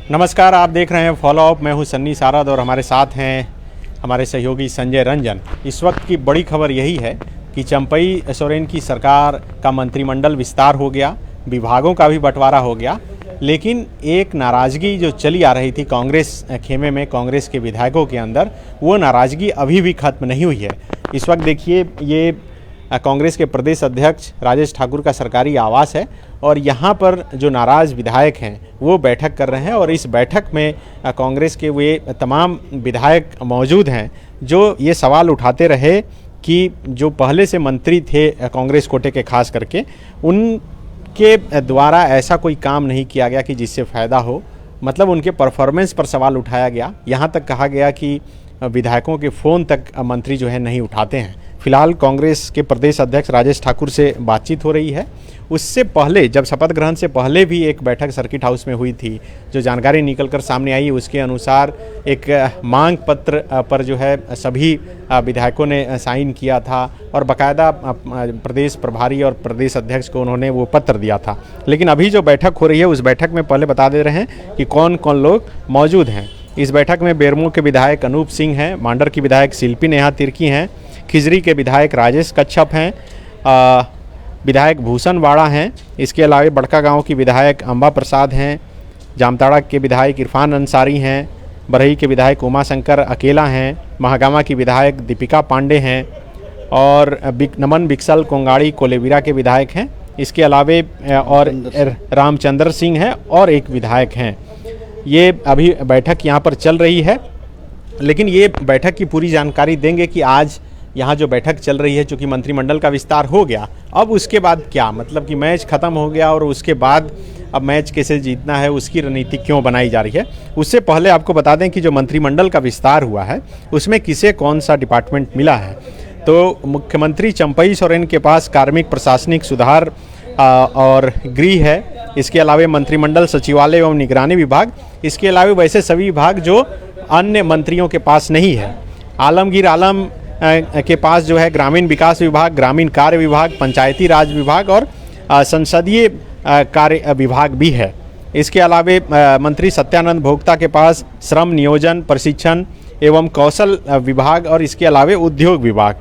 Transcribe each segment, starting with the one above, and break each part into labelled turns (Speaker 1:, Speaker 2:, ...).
Speaker 1: नमस्कार, आप देख रहे हैं फॉलो अप। मैं हूं सन्नी सारद और हमारे साथ हैं हमारे सहयोगी संजय रंजन। इस वक्त की बड़ी खबर यही है कि चंपई सोरेन की सरकार का मंत्रिमंडल विस्तार हो गया, विभागों का भी बंटवारा हो गया, लेकिन एक नाराज़गी जो चली आ रही थी कांग्रेस खेमे में, कांग्रेस के विधायकों के अंदर, वो नाराज़गी अभी भी खत्म नहीं हुई है। इस वक्त देखिए, ये कांग्रेस के प्रदेश अध्यक्ष राजेश ठाकुर का सरकारी आवास है और यहाँ पर जो नाराज़ विधायक हैं वो बैठक कर रहे हैं और इस बैठक में कांग्रेस के वे तमाम विधायक मौजूद हैं जो ये सवाल उठाते रहे कि जो पहले से मंत्री थे कांग्रेस कोटे के, खास करके उनके द्वारा ऐसा कोई काम नहीं किया गया कि जिससे फ़ायदा हो। मतलब उनके परफॉर्मेंस पर सवाल उठाया गया। यहाँ तक कहा गया कि विधायकों के फ़ोन तक मंत्री जो है नहीं उठाते हैं। फिलहाल कांग्रेस के प्रदेश अध्यक्ष राजेश ठाकुर से बातचीत हो रही है। उससे पहले, जब शपथ ग्रहण से पहले भी एक बैठक सर्किट हाउस में हुई थी, जो जानकारी निकलकर सामने आई उसके अनुसार एक मांग पत्र पर जो है सभी विधायकों ने साइन किया था और बाकायदा प्रदेश प्रभारी और प्रदेश अध्यक्ष को उन्होंने वो पत्र दिया था। लेकिन अभी जो बैठक हो रही है उस बैठक में पहले बता दे रहे हैं कि कौन कौन लोग मौजूद हैं। इस बैठक में बेरमो के विधायक अनूप सिंह हैं, मांडर की विधायक शिल्पी नेहा तिर्की हैं, खिजरी के विधायक राजेश कच्छप हैं, विधायक भूषण वाड़ा हैं। इसके अलावा बड़कागांव की विधायक अंबा प्रसाद हैं, जामताड़ा के विधायक इरफान अंसारी हैं, बरही के विधायक उमा शंकर अकेला हैं, महागामा की विधायक दीपिका पांडे हैं और नमन बिक्सल कोंगाड़ी कोलेविरा के विधायक हैं। इसके अलावे और रामचंद्र सिंह हैं और एक विधायक हैं। ये अभी बैठक यहाँ पर चल रही है, लेकिन ये बैठक की पूरी जानकारी देंगे कि आज यहाँ जो बैठक चल रही है, चूँकि मंत्रिमंडल का विस्तार हो गया, अब उसके बाद क्या, मतलब कि मैच ख़त्म हो गया और उसके बाद अब मैच कैसे जीतना है, उसकी रणनीति क्यों बनाई जा रही है। उससे पहले आपको बता दें कि जो मंत्रिमंडल का विस्तार हुआ है उसमें किसे कौन सा डिपार्टमेंट मिला है। तो मुख्यमंत्री चंपई सोरेन के पास कार्मिक प्रशासनिक सुधार और गृह है। इसके अलावा मंत्रिमंडल सचिवालय एवं निगरानी विभाग, इसके अलावा वैसे सभी विभाग जो अन्य मंत्रियों के पास नहीं है। आलमगीर आलम के पास जो है ग्रामीण विकास विभाग, ग्रामीण कार्य विभाग, पंचायती राज विभाग और संसदीय कार्य विभाग भी है। इसके अलावा मंत्री सत्यानंद भोक्ता के पास श्रम नियोजन प्रशिक्षण एवं कौशल विभाग और इसके अलावा उद्योग विभाग।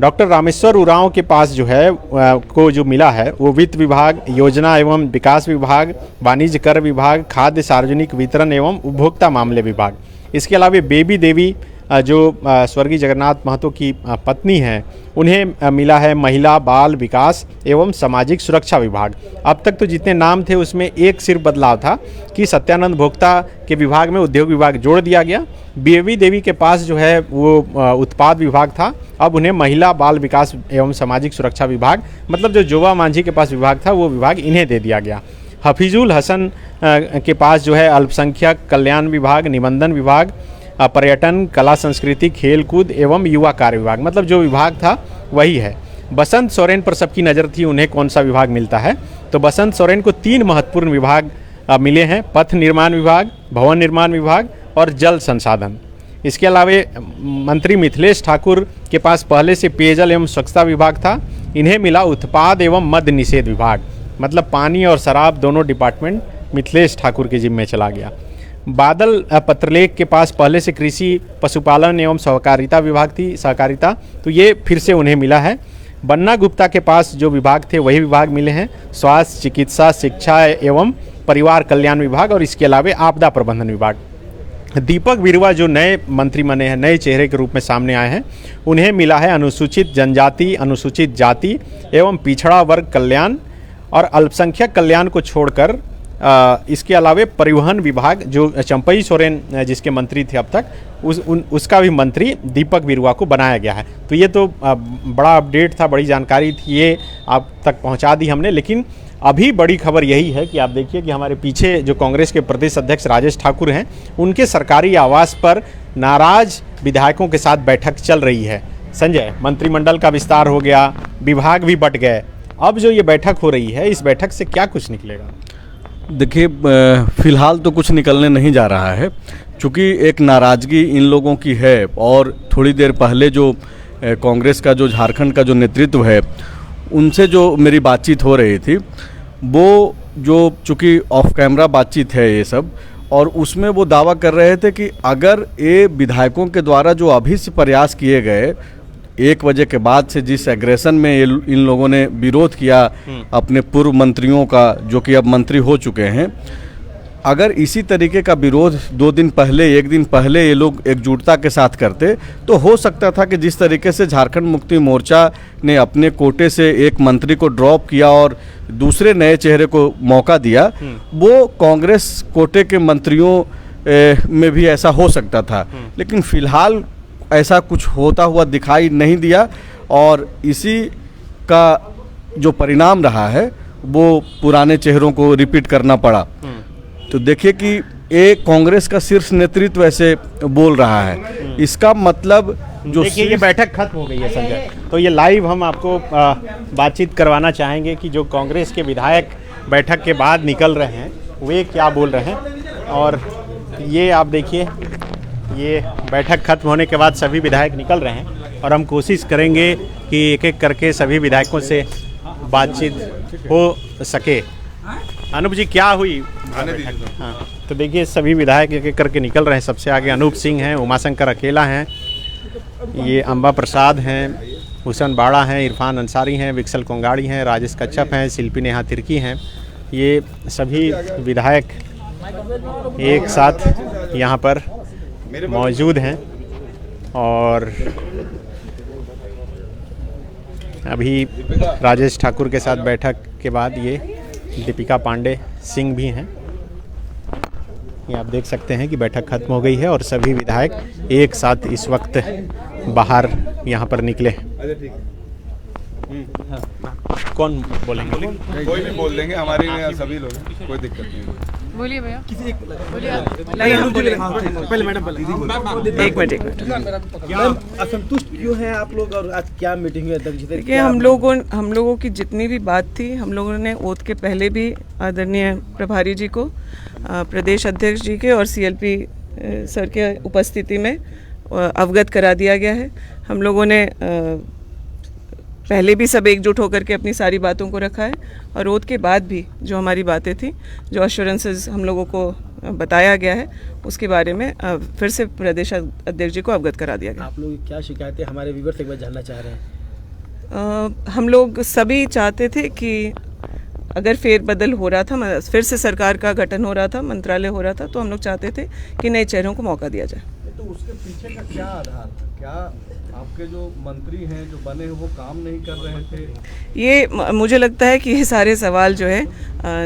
Speaker 1: डॉक्टर रामेश्वर उरांव के पास जो है को जो मिला है वो वित्त विभाग, योजना एवं विकास विभाग, वाणिज्य कर विभाग, खाद्य सार्वजनिक वितरण एवं उपभोक्ता मामले विभाग। इसके अलावा बेबी देवी जो स्वर्गीय जगन्नाथ महतो की पत्नी हैं, उन्हें मिला है महिला बाल विकास एवं सामाजिक सुरक्षा विभाग। अब तक तो जितने नाम थे उसमें एक सिर्फ बदलाव था कि सत्यानंद भोक्ता के विभाग में उद्योग विभाग जोड़ दिया गया। बेबी देवी के पास जो है वो उत्पाद विभाग था, अब उन्हें महिला बाल विकास एवं सामाजिक सुरक्षा विभाग, मतलब जो जोवा मांझी के पास विभाग था वो विभाग इन्हें दे दिया गया। हफीजुल हसन के पास जो है अल्पसंख्यक कल्याण विभाग, निबंधन विभाग, पर्यटन, कला संस्कृति, खेल कूद एवं युवा कार्य विभाग, मतलब जो विभाग था वही है। बसंत सोरेन पर सबकी नज़र थी, उन्हें कौन सा विभाग मिलता है। तो बसंत सोरेन को 3 महत्वपूर्ण विभाग मिले हैं, पथ निर्माण विभाग, भवन निर्माण विभाग और जल संसाधन। इसके अलावा मंत्री मिथिलेश ठाकुर के पास पहले से पेयजल एवं स्वच्छता विभाग था, इन्हें मिला उत्पाद एवं मद्य निषेध विभाग, मतलब पानी और शराब दोनों डिपार्टमेंट मिथिलेश ठाकुर के जिम्मे चला गया। बादल पत्रलेख के पास पहले से कृषि पशुपालन एवं सहकारिता विभाग थी, सहकारिता, तो ये फिर से उन्हें मिला है। बन्ना गुप्ता के पास जो विभाग थे वही विभाग मिले हैं, स्वास्थ्य, चिकित्सा, शिक्षा एवं परिवार कल्याण विभाग और इसके अलावा आपदा प्रबंधन विभाग। दीपक बिरुवा जो नए मंत्री बने हैं, नए चेहरे के रूप में सामने आए हैं, उन्हें मिला है अनुसूचित जनजाति, अनुसूचित जाति एवं पिछड़ा वर्ग कल्याण और अल्पसंख्यक कल्याण को छोड़कर इसके अलावा परिवहन विभाग जो चंपई सोरेन जिसके मंत्री थे अब तक, उसका भी मंत्री दीपक बिरुवा को बनाया गया है। तो ये तो बड़ा अपडेट था, बड़ी जानकारी थी, ये आप तक पहुंचा दी हमने। लेकिन अभी बड़ी खबर यही है कि आप देखिए कि हमारे पीछे जो कांग्रेस के प्रदेश अध्यक्ष राजेश ठाकुर हैं, उनके सरकारी आवास पर नाराज विधायकों के साथ बैठक चल रही है। संजय, मंत्रिमंडल का विस्तार हो गया, विभाग भी बट गए, अब जो ये बैठक हो रही है, इस बैठक से क्या कुछ निकलेगा?
Speaker 2: देखिए, फ़िलहाल तो कुछ निकलने नहीं जा रहा है, क्योंकि एक नाराज़गी इन लोगों की है और थोड़ी देर पहले जो कांग्रेस का जो झारखंड का जो नेतृत्व है, उनसे जो मेरी बातचीत हो रही थी, वो जो चूँकि ऑफ कैमरा बातचीत है ये सब, और उसमें वो दावा कर रहे थे कि अगर ये विधायकों के द्वारा जो अभी से प्रयास किए गए 1 बजे के बाद से जिस एग्रेशन में इन लोगों ने विरोध किया अपने पूर्व मंत्रियों का, जो कि अब मंत्री हो चुके हैं, अगर इसी तरीके का विरोध 2 दिन पहले 1 दिन पहले ये लोग एकजुटता के साथ करते तो हो सकता था कि जिस तरीके से झारखंड मुक्ति मोर्चा ने अपने कोटे से एक मंत्री को ड्रॉप किया और दूसरे नए चेहरे को मौका दिया, वो कांग्रेस कोटे के मंत्रियों में भी ऐसा हो सकता था। लेकिन फिलहाल ऐसा कुछ होता हुआ दिखाई नहीं दिया और इसी का जो परिणाम रहा है वो पुराने चेहरों को रिपीट करना पड़ा। तो देखिए कि ये कांग्रेस का शीर्ष नेतृत्व ऐसे बोल रहा है, इसका मतलब जो
Speaker 1: देखिए ये बैठक खत्म हो गई है संजय, तो ये लाइव हम आपको बातचीत करवाना चाहेंगे कि जो कांग्रेस के विधायक बैठक के बाद निकल रहे हैं वे क्या बोल रहे हैं। और ये आप देखिए, ये बैठक खत्म होने के बाद सभी विधायक निकल रहे हैं और हम कोशिश करेंगे कि एक एक करके सभी विधायकों से बातचीत हो सके। अनूप जी क्या हुई बैठक? हाँ, तो देखिए सभी विधायक एक एक करके निकल रहे हैं। सबसे आगे अनूप सिंह हैं, उमाशंकर अकेला हैं, ये अंबा प्रसाद हैं, हुसैन बाड़ा हैं, इरफान अंसारी हैं, विक्सल कोंगाड़ी हैं, राजेश कच्छप हैं, शिल्पी नेहा तिर्की हैं। ये सभी विधायक एक साथ यहाँ पर मौजूद हैं और अभी राजेश ठाकुर के साथ बैठक के बाद ये दीपिका पांडे सिंह भी हैं। ये आप देख सकते हैं कि बैठक खत्म हो गई है और सभी विधायक एक साथ इस वक्त बाहर यहाँ पर निकले। कौन बोलेंगे?
Speaker 3: कोई भी बोल देंगे, हमारे यहाँ सभी लोग, कोई दिक्कत नहीं।
Speaker 4: बोलिए भैया,
Speaker 5: पहले मैडम
Speaker 4: एक मिनट।
Speaker 5: मैम असंतुष्ट क्यों हैं आप लोग और आज क्या मीटिंग है?
Speaker 4: देखिए हम लोगों की जितनी भी बात थी, हम लोगों ने ओथ के पहले भी आदरणीय प्रभारी जी को, प्रदेश अध्यक्ष जी के और सीएलपी सर के उपस्थिति में अवगत करा दिया गया है। हम लोगों ने पहले भी सब एकजुट होकर के अपनी सारी बातों को रखा है और ओथ के बाद भी जो हमारी बातें थी, जो अश्योरेंसेस हम लोगों को बताया गया है, उसके बारे में फिर से प्रदेश अध्यक्ष जी को अवगत करा दिया गया।
Speaker 5: आप लोग की क्या शिकायतें हमारे व्यूअर्स एक बार जानना चाह रहे हैं?
Speaker 4: हम लोग सभी चाहते थे कि अगर फेरबदल हो रहा था, फिर से सरकार का गठन हो रहा था, मंत्रालय हो रहा था, तो हम लोग चाहते थे कि नए चेहरों को मौका दिया जाए।
Speaker 2: तो उसके पीछे का क्या आधार था? क्या आपके जो मंत्री हैं जो बने हैं वो काम नहीं कर रहे थे?
Speaker 4: ये मुझे लगता है कि ये सारे सवाल जो है,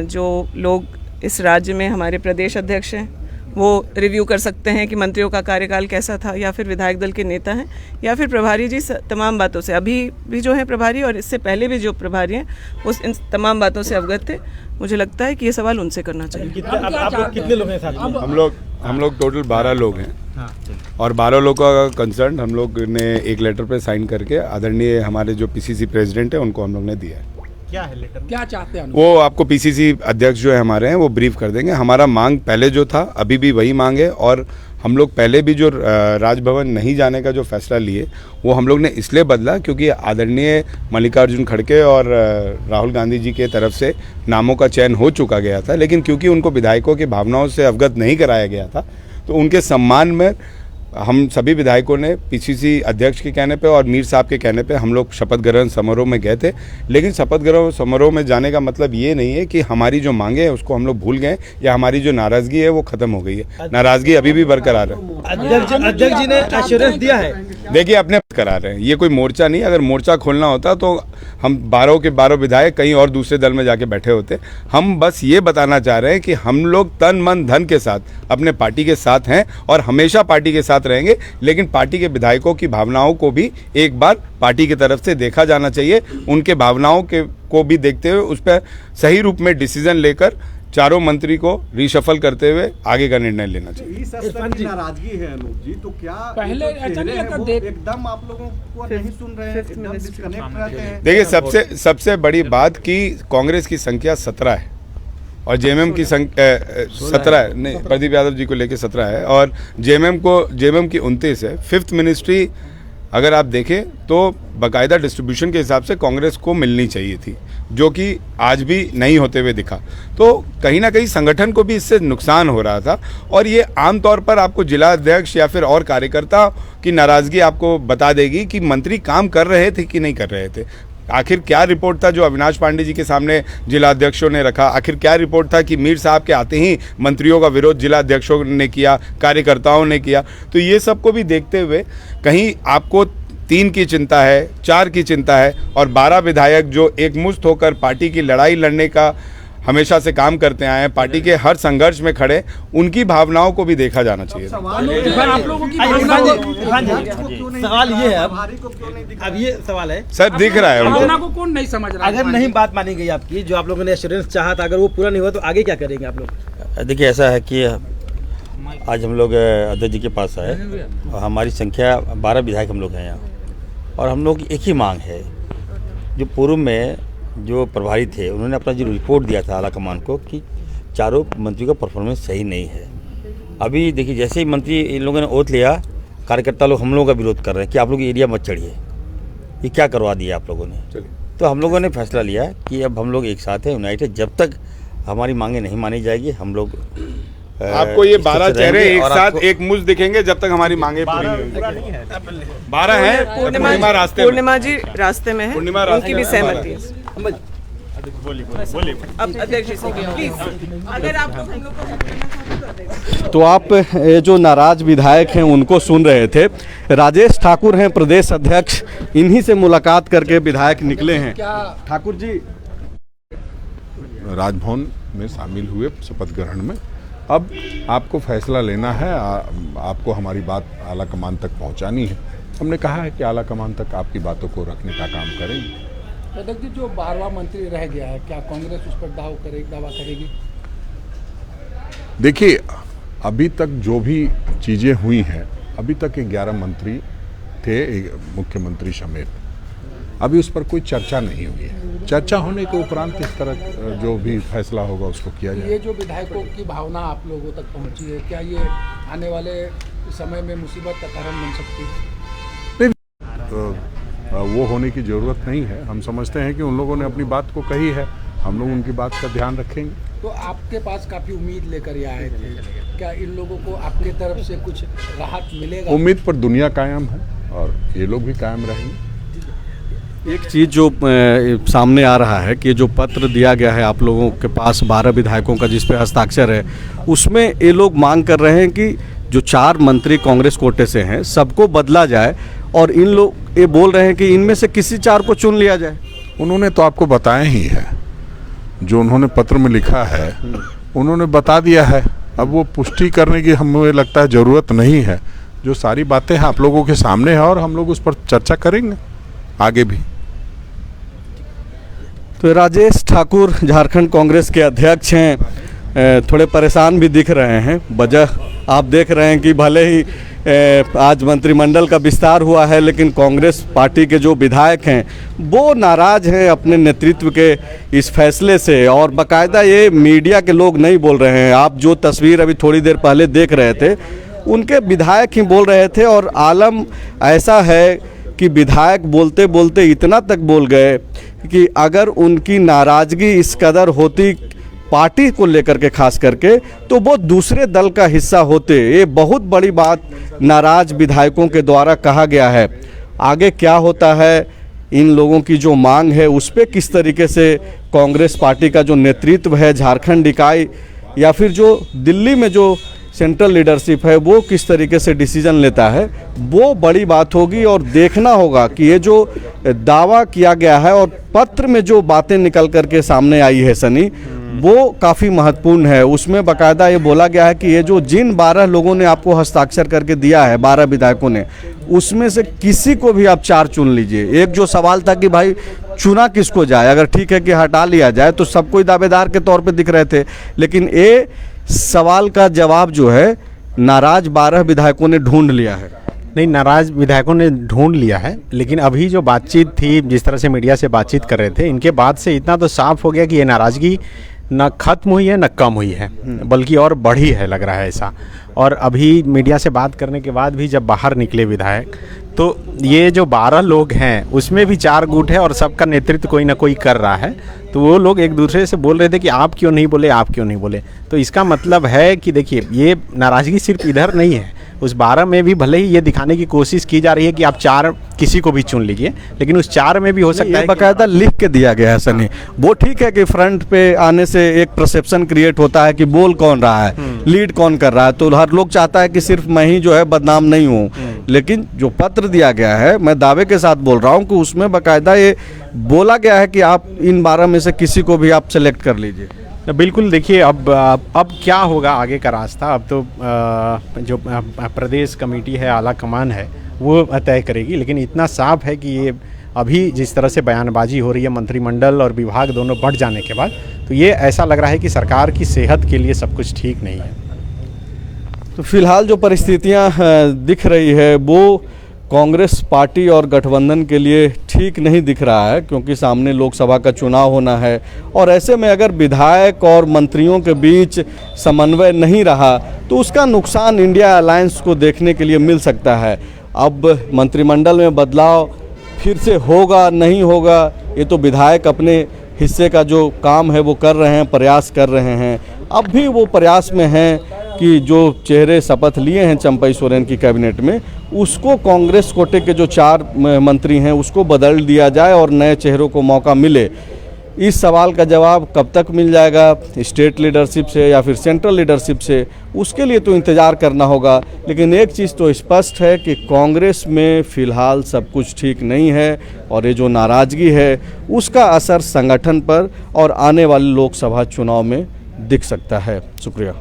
Speaker 4: जो लोग इस राज्य में हमारे प्रदेश अध्यक्ष हैं वो रिव्यू कर सकते हैं कि मंत्रियों का कार्यकाल कैसा था, या फिर विधायक दल के नेता हैं, या फिर प्रभारी जी तमाम बातों से, अभी भी जो है प्रभारी और इससे पहले भी जो प्रभारी हैं वो इन तमाम बातों से अवगत थे। मुझे लगता है कि ये सवाल उनसे करना चाहिए।
Speaker 5: आप लोग कितने लोग हैं साथ में?
Speaker 3: हम लोग टोटल 12 लोग हैं और 12 लोग का कंसर्न हम लोग ने एक लेटर पे साइन करके आदरणीय हमारे जो पीसीसी प्रेसिडेंट है उनको हम लोग ने दिया है।
Speaker 1: क्या है लेटर?
Speaker 5: क्या चाहते हैं?
Speaker 3: वो आपको पीसीसी अध्यक्ष जो है हमारे हैं वो ब्रीफ कर देंगे। हमारा मांग पहले जो था अभी भी वही मांग है और हम लोग पहले भी जो राजभवन नहीं जाने का जो फैसला लिए वो हम लोग ने इसलिए बदला क्योंकि आदरणीय मल्लिकार्जुन खड़गे और राहुल गांधी जी के तरफ से नामों का चयन हो चुका गया था, लेकिन क्योंकि उनको विधायकों की भावनाओं से अवगत नहीं कराया गया था तो उनके सम्मान में हम सभी विधायकों ने पीसीसी अध्यक्ष के कहने पे और मीर साहब के कहने पे हम लोग शपथ ग्रहण समारोह में गए थे। लेकिन शपथ ग्रहण समारोह में जाने का मतलब ये नहीं है कि हमारी जो मांगे हैं उसको हम लोग भूल गए या हमारी जो नाराज़गी है वो ख़त्म हो गई है। नाराज़गी अभी भी बरकरार है।
Speaker 5: अध्यक्ष जी ने एश्योरेंस दिया है।
Speaker 3: देखिए अपने करा रहे हैं, ये कोई मोर्चा नहीं। अगर मोर्चा खोलना होता तो हम 12 के 12 विधायक कहीं और दूसरे दल में जाके बैठे होते। हम बस ये बताना चाह रहे हैं कि हम लोग तन मन धन के साथ अपने पार्टी के साथ हैं और हमेशा पार्टी के साथ रहेंगे, लेकिन पार्टी के विधायकों की भावनाओं को भी एक बार पार्टी की तरफ से देखा जाना चाहिए। उनके भावनाओं को भी देखते हुए उस पर सही रूप में डिसीजन लेकर चारों मंत्री को रिशफल करते हुए आगे का निर्णय लेना चाहिए।
Speaker 2: इस स्तर की नाराजगी है अनूप जी, तो क्या
Speaker 5: पहले
Speaker 2: एकदम आप लोगों को नहीं सुन रहे हैं, एकदम डिस्कनेक्ट रहते हैं?
Speaker 3: देखिए सबसे बड़ी बात कि कांग्रेस की संख्या 17 है और जेएमएम की संख्या 17 है, नहीं प्रदीप यादव जी को लेके 17 है और जेएमएम की 29 है। 5th मिनिस्ट्री अगर आप देखें तो बाकायदा डिस्ट्रीब्यूशन के हिसाब से कांग्रेस को मिलनी चाहिए थी, जो कि आज भी नहीं होते हुए दिखा। तो कहीं ना कहीं संगठन को भी इससे नुकसान हो रहा था, और ये आमतौर पर आपको जिला अध्यक्ष या फिर और कार्यकर्ता की नाराज़गी आपको बता देगी कि मंत्री काम कर रहे थे कि नहीं कर रहे थे। आखिर क्या रिपोर्ट था जो अविनाश पांडे जी के सामने जिला अध्यक्षों ने रखा? आखिर क्या रिपोर्ट था कि मीर साहब के आते ही मंत्रियों का विरोध जिला अध्यक्षों ने किया, कार्यकर्ताओं ने किया? तो ये सबको भी देखते हुए कहीं आपको 3 की चिंता है, 4 की चिंता है, और 12 विधायक जो एकमुश्त होकर पार्टी की लड़ाई लड़ने का हमेशा से काम करते आए हैं, पार्टी के हर संघर्ष में खड़े, उनकी भावनाओं को भी देखा जाना चाहिए।
Speaker 5: सवाल ये है, अब ये सवाल है
Speaker 3: सर, दिख रहा है
Speaker 6: भावना
Speaker 3: उनको।
Speaker 6: को कौन नहीं समझ रहा है?
Speaker 5: अगर नहीं बात मानी गई आपकी, जो आप लोगों ने एश्योरेंस चाहा था, अगर वो पूरा नहीं हुआ तो आगे क्या करेंगे आप लोग?
Speaker 7: देखिए, ऐसा है कि आज हम लोग अध्यक्ष जी के पास आए और हमारी संख्या 12 विधायक हम लोग हैं यहाँ, और हम लोग एक ही मांग है। जो पूर्व में जो प्रभारी थे उन्होंने अपना जो रिपोर्ट दिया था आला कमान को कि चारों मंत्रियों का परफॉर्मेंस सही नहीं है। अभी देखिए, जैसे ही मंत्री इन लोगों ने ओथ लिया, कार्यकर्ता लोग हम लोगों का विरोध कर रहे हैं कि आप लोग एरिया मत चढ़िए। ये क्या करवा दिया आप लोगों ने? तो हम लोगों ने फैसला लिया कि अब हम लोग एक साथ हैं, यूनाइटेड है। जब तक हमारी मांगे नहीं मानी जाएगी, हम लोग
Speaker 3: आपको ये 12 चेहरे एक साथ एक मुश्त दिखेंगे जब तक हमारी मांगे पूरी नहीं होंगी। 12 हैं, पूर्णिमा रास्ते में।
Speaker 4: पूर्णिमा जी रास्ते में है,
Speaker 3: पूर्णिमा रास्ते
Speaker 4: उनकी भी
Speaker 3: में।
Speaker 4: सहमति है। अब अध्यक्ष जी से प्लीज, अगर आप हम लोग को help करना चाहते तो अध्यक्ष।
Speaker 2: तो आप ये जो नाराज विधायक हैं उनको सुन रहे थे। राजेश ठाकुर हैं प्रदेश अध्यक्ष, इन्हीं से मुलाकात करके विधायक निकले हैं। ठाकुर जी,
Speaker 8: राजभवन में शामिल हुए शपथ ग्रहण में। अब आपको फैसला लेना है, आपको हमारी बात आला कमान तक पहुंचानी है। हमने कहा है कि आला कमान तक आपकी बातों को रखने का काम करेंगे।
Speaker 6: अध्यक्ष जी, जो 12वां मंत्री रह गया है, क्या कांग्रेस उस पर दावा करेगी?
Speaker 8: देखिए, अभी तक जो भी चीज़ें हुई हैं, अभी तक 11 मंत्री थे, मुख्यमंत्री समेत। अभी उस पर कोई चर्चा नहीं हुई है। चर्चा होने के उपरांत इस तरह जो भी फैसला होगा उसको किया जाए।
Speaker 6: ये जो विधायकों की भावना आप लोगों तक पहुंची है, क्या ये आने वाले समय में मुसीबत का कारण बन सकती है?
Speaker 8: वो होने की ज़रूरत नहीं है। हम समझते हैं कि उन लोगों ने अपनी बात को कही है, हम लोग उनकी बात का ध्यान रखेंगे।
Speaker 6: तो आपके पास काफ़ी उम्मीद लेकर ये आए थे, क्या इन लोगों को आपकी तरफ से कुछ राहत मिलेगा?
Speaker 8: उम्मीद पर दुनिया कायम है और ये लोग भी कायम रहेंगे।
Speaker 2: एक चीज़ जो सामने आ रहा है कि जो पत्र दिया गया है आप लोगों के पास 12 विधायकों का, जिस पे हस्ताक्षर है, उसमें ये लोग मांग कर रहे हैं कि जो 4 मंत्री कांग्रेस कोटे से हैं सबको बदला जाए, और इन लोग ये बोल रहे हैं कि इनमें से किसी 4 को चुन लिया जाए।
Speaker 8: उन्होंने तो आपको बताया ही है, जो उन्होंने पत्र में लिखा है उन्होंने बता दिया है। अब वो पुष्टि करने की हमें लगता है ज़रूरत नहीं है। जो सारी बातें हैं आप लोगों के सामने है और हम लोग उस पर चर्चा करेंगे आगे भी।
Speaker 2: तो राजेश ठाकुर झारखंड कांग्रेस के अध्यक्ष हैं, थोड़े परेशान भी दिख रहे हैं। वजह आप देख रहे हैं कि भले ही आज मंत्रिमंडल का विस्तार हुआ है, लेकिन कांग्रेस पार्टी के जो विधायक हैं वो नाराज हैं अपने नेतृत्व के इस फैसले से, और बाकायदा ये मीडिया के लोग नहीं बोल रहे हैं। आप जो तस्वीर अभी थोड़ी देर पहले देख रहे थे, उनके विधायक ही बोल रहे थे, और आलम ऐसा है कि विधायक बोलते बोलते इतना तक बोल गए कि अगर उनकी नाराज़गी इस कदर होती पार्टी को लेकर के खास करके, तो वो दूसरे दल का हिस्सा होते। ये बहुत बड़ी बात नाराज विधायकों के द्वारा कहा गया है। आगे क्या होता है, इन लोगों की जो मांग है उस पर किस तरीके से कांग्रेस पार्टी का जो नेतृत्व है, झारखंड इकाई या फिर जो दिल्ली में जो सेंट्रल लीडरशिप है, वो किस तरीके से डिसीजन लेता है, वो बड़ी बात होगी। और देखना होगा कि ये जो दावा किया गया है और पत्र में जो बातें निकल करके सामने आई है सनी, वो काफ़ी महत्वपूर्ण है। उसमें बाकायदा ये बोला गया है कि ये जो जिन 12 लोगों ने आपको हस्ताक्षर करके दिया है, 12 विधायकों ने, उसमें से किसी को भी आप 4 चुन लीजिए। एक जो सवाल था कि भाई चुना किसको जाए, अगर ठीक है कि हटा लिया जाए, तो सब कोई दावेदार के तौर पे दिख रहे थे, लेकिन ये सवाल का जवाब जो है नाराज 12 विधायकों ने ढूंढ लिया है।
Speaker 1: नहीं, नाराज विधायकों ने ढूंढ लिया है, लेकिन अभी जो बातचीत थी, जिस तरह से मीडिया से बातचीत कर रहे थे, इनके बाद से इतना तो साफ हो गया कि ये नाराज़गी न खत्म हुई है न कम हुई है, बल्कि और बढ़ी है, लग रहा है ऐसा। और अभी मीडिया से बात करने के बाद भी जब बाहर निकले विधायक, तो ये जो 12 लोग हैं उसमें भी 4 गुट है और सबका नेतृत्व कोई ना कोई कर रहा है। तो वो लोग एक दूसरे से बोल रहे थे कि आप क्यों नहीं बोले, आप क्यों नहीं बोले। तो इसका मतलब है कि देखिए, ये नाराज़गी सिर्फ इधर नहीं है, उस 12 में भी भले ही ये दिखाने की कोशिश की जा रही है कि आप 4 किसी को भी चुन लीजिए, लेकिन उस 4 में भी हो सकता है
Speaker 2: बाकायदा लिख के दिया गया है सनी। वो ठीक है कि फ्रंट पे आने से एक परसेप्शन क्रिएट होता है कि बोल कौन रहा है, लीड कौन कर रहा है, तो हर लोग चाहता है कि सिर्फ मैं ही जो है बदनाम नहीं हूँ। लेकिन जो पत्र दिया गया है, मैं दावे के साथ बोल रहा हूँ कि उसमें बाकायदा ये बोला गया है कि आप इन 12 में से किसी को भी आप सेलेक्ट कर लीजिए।
Speaker 1: बिल्कुल। देखिए, अब क्या होगा आगे का रास्ता, अब तो जो प्रदेश कमेटी है, आला कमान है, वो तय करेगी। लेकिन इतना साफ है कि ये अभी जिस तरह से बयानबाजी हो रही है मंत्रिमंडल और विभाग दोनों बढ़ जाने के बाद, तो ये ऐसा लग रहा है कि सरकार की सेहत के लिए सब कुछ ठीक नहीं है।
Speaker 2: तो फिलहाल जो परिस्थितियां दिख रही है वो कांग्रेस पार्टी और गठबंधन के लिए ठीक नहीं दिख रहा है, क्योंकि सामने लोकसभा का चुनाव होना है। और ऐसे में अगर विधायक और मंत्रियों के बीच समन्वय नहीं रहा तो उसका नुकसान इंडिया अलायंस को देखने के लिए मिल सकता है। अब मंत्रिमंडल में बदलाव फिर से होगा नहीं होगा, ये तो विधायक अपने हिस्से का जो काम है वो कर रहे हैं, प्रयास कर रहे हैं। अब भी वो प्रयास में हैं कि जो चेहरे शपथ लिए हैं चंपई सोरेन की कैबिनेट में, उसको कांग्रेस कोटे के जो 4 मंत्री हैं उसको बदल दिया जाए और नए चेहरों को मौका मिले। इस सवाल का जवाब कब तक मिल जाएगा, स्टेट लीडरशिप से या फिर सेंट्रल लीडरशिप से, उसके लिए तो इंतज़ार करना होगा। लेकिन एक चीज़ तो स्पष्ट है कि कांग्रेस में फ़िलहाल सब कुछ ठीक नहीं है और ये जो नाराज़गी है उसका असर संगठन पर और आने वाले लोकसभा चुनाव में दिख सकता है। शुक्रिया।